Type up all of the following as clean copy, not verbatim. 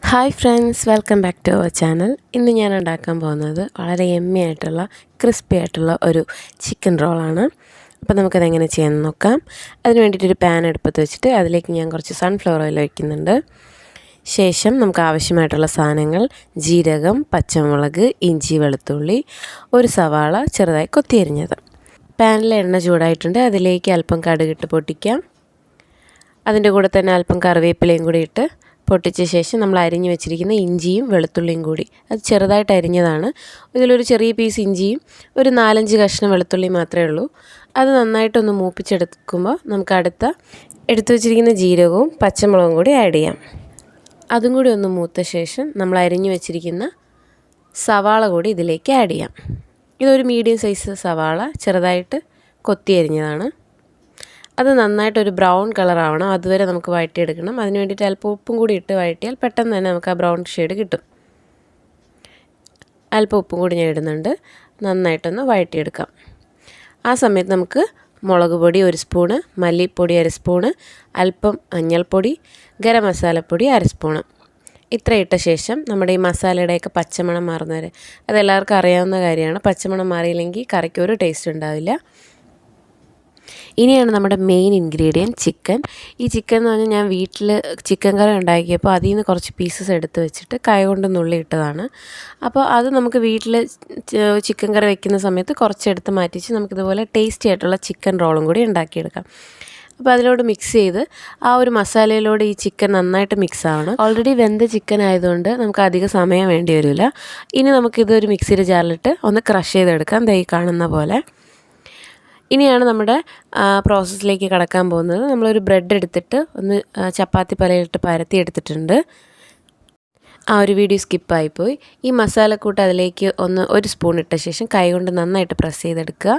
Hi friends, welcome back to our channel. ഇന്ന് ഞാൻ ഉണ്ടാക്കാൻ പോകുന്നത് വളരെ യമ്മി ആയിട്ടുള്ള ക്രിസ്പി ആയിട്ടുള്ള ഒരു ചിക്കൻ റോളാണ്. അപ്പോൾ നമുക്കതെങ്ങനെ ചെയ്യാമെന്ന് നോക്കാം. അതിന് വേണ്ടിയിട്ടൊരു പാൻ അടുപ്പത്ത് വെച്ചിട്ട് അതിലേക്ക് ഞാൻ കുറച്ച് സൺഫ്ലവർ ഓയിൽ ഒഴിക്കുന്നുണ്ട്. ശേഷം നമുക്ക് ആവശ്യമായിട്ടുള്ള സാധനങ്ങൾ: ജീരകം, പച്ചമുളക്, ഇഞ്ചി, വെളുത്തുള്ളി, ഒരു സവാള ചെറുതായി കൊത്തിയരിഞ്ഞത്. പാനിൽ എണ്ണ ചൂടായിട്ടുണ്ട്. അതിലേക്ക് അല്പം കടുകിട്ട് പൊട്ടിക്കാം. അതിൻ്റെ കൂടെ തന്നെ അല്പം കറിവേപ്പിലയും കൂടി ഇട്ട് പൊട്ടിച്ച ശേഷം നമ്മൾ അരിഞ്ഞു വെച്ചിരിക്കുന്ന ഇഞ്ചിയും വെളുത്തുള്ളിയും കൂടി, അത് ചെറുതായിട്ട് അരിഞ്ഞതാണ്. ഇതിലൊരു ചെറിയ പീസ് ഇഞ്ചിയും ഒരു 4-5 കഷ്ണം വെളുത്തുള്ളി മാത്രമേ ഉള്ളൂ. അത് നന്നായിട്ടൊന്ന് മൂപ്പിച്ചെടുക്കുമ്പോൾ നമുക്ക് എടുത്തു വെച്ചിരിക്കുന്ന ജീരകവും പച്ചമുളകും കൂടി ആഡ് ചെയ്യാം. അതും കൂടി ഒന്ന് മൂത്ത ശേഷം നമ്മൾ അരിഞ്ഞു വെച്ചിരിക്കുന്ന സവാള കൂടി ഇതിലേക്ക് ആഡ് ചെയ്യാം. ഇതൊരു മീഡിയം സൈസ് സവാള ചെറുതായിട്ട് കൊത്തി അരിഞ്ഞതാണ്. അത് നന്നായിട്ടൊരു ബ്രൗൺ കളർ ആവണം, അതുവരെ നമുക്ക് വഴറ്റിയെടുക്കണം. അതിന് വേണ്ടിയിട്ട് അല്പം ഉപ്പും കൂടി ഇട്ട് വഴറ്റിയാൽ പെട്ടെന്ന് തന്നെ നമുക്ക് ആ ബ്രൗൺ ഷെയ്ഡ് കിട്ടും. അല്പം ഉപ്പും കൂടി ഞാൻ ഇടുന്നുണ്ട്. നന്നായിട്ടൊന്ന് വഴറ്റിയെടുക്കാം. ആ സമയത്ത് നമുക്ക് മുളക് പൊടി 1 സ്പൂണ്, മല്ലിപ്പൊടി 1 സ്പൂണ്, അല്പം മഞ്ഞൾപ്പൊടി, ഗരം മസാലപ്പൊടി 1 സ്പൂണ് ഇത്ര ഇട്ട ശേഷം നമ്മുടെ ഈ മസാലയുടെയൊക്കെ പച്ചമണം മാറുന്നവരെ, അതെല്ലാവർക്കും അറിയാവുന്ന കാര്യമാണ്. പച്ചമണം മാറിയില്ലെങ്കിൽ കറിക്ക് ഒരു ടേസ്റ്റ് ഉണ്ടാവില്ല. ഇനിയാണ് നമ്മുടെ മെയിൻ ഇൻഗ്രീഡിയൻറ്റ് ചിക്കൻ. ഈ ചിക്കൻ എന്ന് പറഞ്ഞാൽ ഞാൻ വീട്ടിൽ ചിക്കൻ കറി ഉണ്ടാക്കിയപ്പോൾ അതിൽ നിന്ന് കുറച്ച് പീസസ് എടുത്ത് വെച്ചിട്ട് കൈ കൊണ്ട് നുള്ളിയിട്ടതാണ്. അപ്പോൾ അത് നമുക്ക് വീട്ടിൽ ചിക്കൻ കറി വയ്ക്കുന്ന സമയത്ത് കുറച്ചെടുത്ത് മാറ്റിച്ച് നമുക്കിതുപോലെ ടേസ്റ്റി ആയിട്ടുള്ള ചിക്കൻ റോളും കൂടി ഉണ്ടാക്കിയെടുക്കാം. അപ്പോൾ അതിലോട്ട് മിക്സ് ചെയ്ത് ആ ഒരു മസാലയിലോട് ഈ ചിക്കൻ നന്നായിട്ട് മിക്സ് ആവണം. ഓൾറെഡി വെന്ത ചിക്കൻ ആയതുകൊണ്ട് നമുക്ക് അധിക സമയം വേണ്ടി വരില്ല. ഇനി നമുക്കിതൊരു മിക്സിയുടെ ജാറിലിട്ട് ഒന്ന് ക്രഷ് ചെയ്തെടുക്കാം, ദേ ഈ കാണുന്ന പോലെ. ഇനിയാണ് നമ്മുടെ പ്രോസസ്സിലേക്ക് കടക്കാൻ പോകുന്നത്. നമ്മളൊരു ബ്രെഡ് എടുത്തിട്ട് ഒന്ന് ചപ്പാത്തി പലയിലിട്ട് പരത്തി എടുത്തിട്ടുണ്ട്. ആ ഒരു വീഡിയോ സ്കിപ്പായിപ്പോയി. ഈ മസാലക്കൂട്ട് അതിലേക്ക് 1 സ്പൂൺ ഇട്ട ശേഷം കൈ കൊണ്ട് നന്നായിട്ട് പ്രസ് ചെയ്തെടുക്കുക.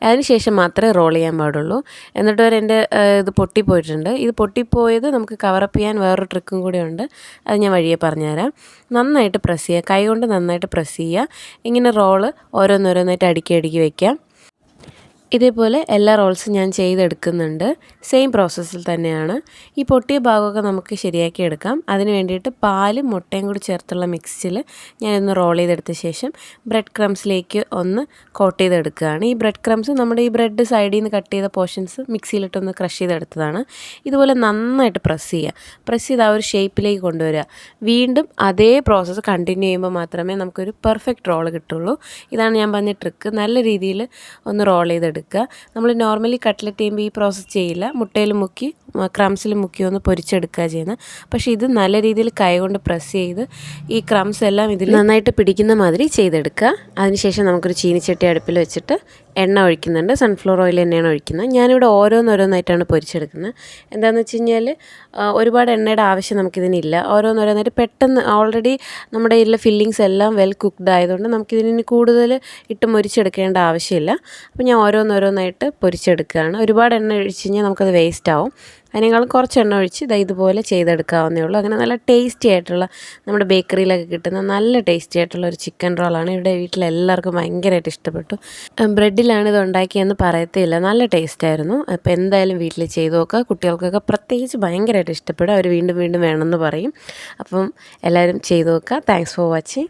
അതിന് ശേഷം മാത്രമേ റോൾ ചെയ്യാൻ പാടുള്ളൂ. എന്നിട്ട് വരെ എൻ്റെ ഇത് പൊട്ടിപ്പോയിട്ടുണ്ട്. ഇത് പൊട്ടിപ്പോയത് നമുക്ക് കവറപ്പ് ചെയ്യാൻ വേറൊരു ട്രിക്കും കൂടെ ഉണ്ട്. അത് ഞാൻ വഴിയെ പറഞ്ഞുതരാം. നന്നായിട്ട് പ്രസ് ചെയ്യുക, കൈ കൊണ്ട് നന്നായിട്ട് പ്രസ് ചെയ്യുക. ഇങ്ങനെ റോള് ഓരോന്നോരോന്നായിട്ട് അടുക്കി വയ്ക്കാം. ഇതേപോലെ എല്ലാ റോൾസും ഞാൻ ചെയ്തെടുക്കുന്നുണ്ട്. സെയിം പ്രോസസ്സിൽ തന്നെയാണ്. ഈ പൊട്ടിയ ഭാഗമൊക്കെ നമുക്ക് ശരിയാക്കി എടുക്കാം. അതിന് വേണ്ടിയിട്ട് പാലും മുട്ടയും കൂടി ചേർത്തുള്ള മിക്സിൽ ഞാനൊന്ന് റോൾ ചെയ്തെടുത്ത ശേഷം ബ്രെഡ് ക്രംസിലേക്ക് ഒന്ന് കോട്ട് ചെയ്തെടുക്കുകയാണ്. ഈ ബ്രെഡ് ക്രംസ് നമ്മുടെ ഈ ബ്രെഡ് സൈഡിൽ നിന്ന് കട്ട് ചെയ്ത പോർഷൻസ് മിക്സിയിലിട്ടൊന്ന് ക്രഷ് ചെയ്തെടുത്തതാണ്. ഇതുപോലെ നന്നായിട്ട് പ്രസ് ചെയ്ത് ആ ഒരു ഷേപ്പിലേക്ക് കൊണ്ടുവരിക. വീണ്ടും അതേ പ്രോസസ്സ് കണ്ടിന്യൂ ചെയ്യുമ്പോൾ മാത്രമേ നമുക്കൊരു പെർഫെക്റ്റ് റോൾ കിട്ടുള്ളൂ. ഇതാണ് ഞാൻ പറഞ്ഞ ട്രിക്ക്. നല്ല രീതിയിൽ ഒന്ന് റോൾ ചെയ്തെടുക്കുക. നമ്മൾ നോർമലി കട്ട്ലറ്റ് ചെയ്യുമ്പോൾ ഈ പ്രോസസ്സ് ചെയ്യില്ല. മുട്ടയിൽ മുക്കി ക്രംസിൽ മുക്കി ഒന്ന് പൊരിച്ചെടുക്കുക ചെയ്യുന്നത്. പക്ഷേ ഇത് നല്ല രീതിയിൽ കൈ കൊണ്ട് പ്രസ് ചെയ്ത് ഈ ക്രംസ് എല്ലാം ഇതിൽ നന്നായിട്ട് പിടിക്കുന്ന മാതിരി ചെയ്തെടുക്കുക. അതിനുശേഷം നമുക്കൊരു ചീനിച്ചട്ടി അടുപ്പിൽ വെച്ചിട്ട് എണ്ണ ഒഴിക്കുന്നുണ്ട്. സൺഫ്ലവർ ഓയിൽ തന്നെയാണ് ഒഴിക്കുന്നത്. ഞാനിവിടെ ഓരോന്നോരോന്നായിട്ടാണ് പൊരിച്ചെടുക്കുന്നത്. എന്താണെന്ന് വെച്ച് കഴിഞ്ഞാൽ ഒരുപാട് എണ്ണയുടെ ആവശ്യം നമുക്കിതിനില്ല. ഓരോന്നോരോന്നായിട്ട് പെട്ടെന്ന് ഓൾറെഡി നമ്മുടെ ഇതിലെ ഫില്ലിങ്സ് എല്ലാം വെൽ കുക്ക്ഡ് ആയതുകൊണ്ട് നമുക്കിതിന് കൂടുതൽ ഇട്ട് മുരിച്ചെടുക്കേണ്ട ആവശ്യമില്ല. അപ്പോൾ ഞാൻ ഓരോന്നോരോന്നായിട്ട് പൊരിച്ചെടുക്കുകയാണ്. ഒരുപാട് എണ്ണ ഒഴിച്ച് കഴിഞ്ഞാൽ നമുക്കത് വേസ്റ്റ് ആവും. അതിനേക്കാളും കുറച്ച് എണ്ണ ഒഴിച്ച് ഇതുപോലെ ചെയ്തെടുക്കാവുന്നേ ഉള്ളൂ. അങ്ങനെ നല്ല ടേസ്റ്റി ആയിട്ടുള്ള നമ്മുടെ ബേക്കറിയിലൊക്കെ കിട്ടുന്ന നല്ല ടേസ്റ്റി ആയിട്ടുള്ള ഒരു ചിക്കൻ റോളാണ്. ഇവിടെ വീട്ടിലെല്ലാവർക്കും ഭയങ്കരമായിട്ട് ഇഷ്ടപ്പെട്ടു. ബ്രെഡിലാണ് ഇത് ഉണ്ടാക്കിയെന്ന് പറയത്തില്ല, നല്ല ടേസ്റ്റായിരുന്നു. അപ്പോൾ എന്തായാലും വീട്ടിൽ ചെയ്ത് നോക്കുക. കുട്ടികൾക്കൊക്കെ പ്രത്യേകിച്ച് ഭയങ്കരമായിട്ട് ഇഷ്ടപ്പെടും. അവർ വീണ്ടും വീണ്ടും വേണമെന്ന് പറയും. അപ്പം എല്ലാവരും ചെയ്ത് നോക്കുക. Thanks for watching.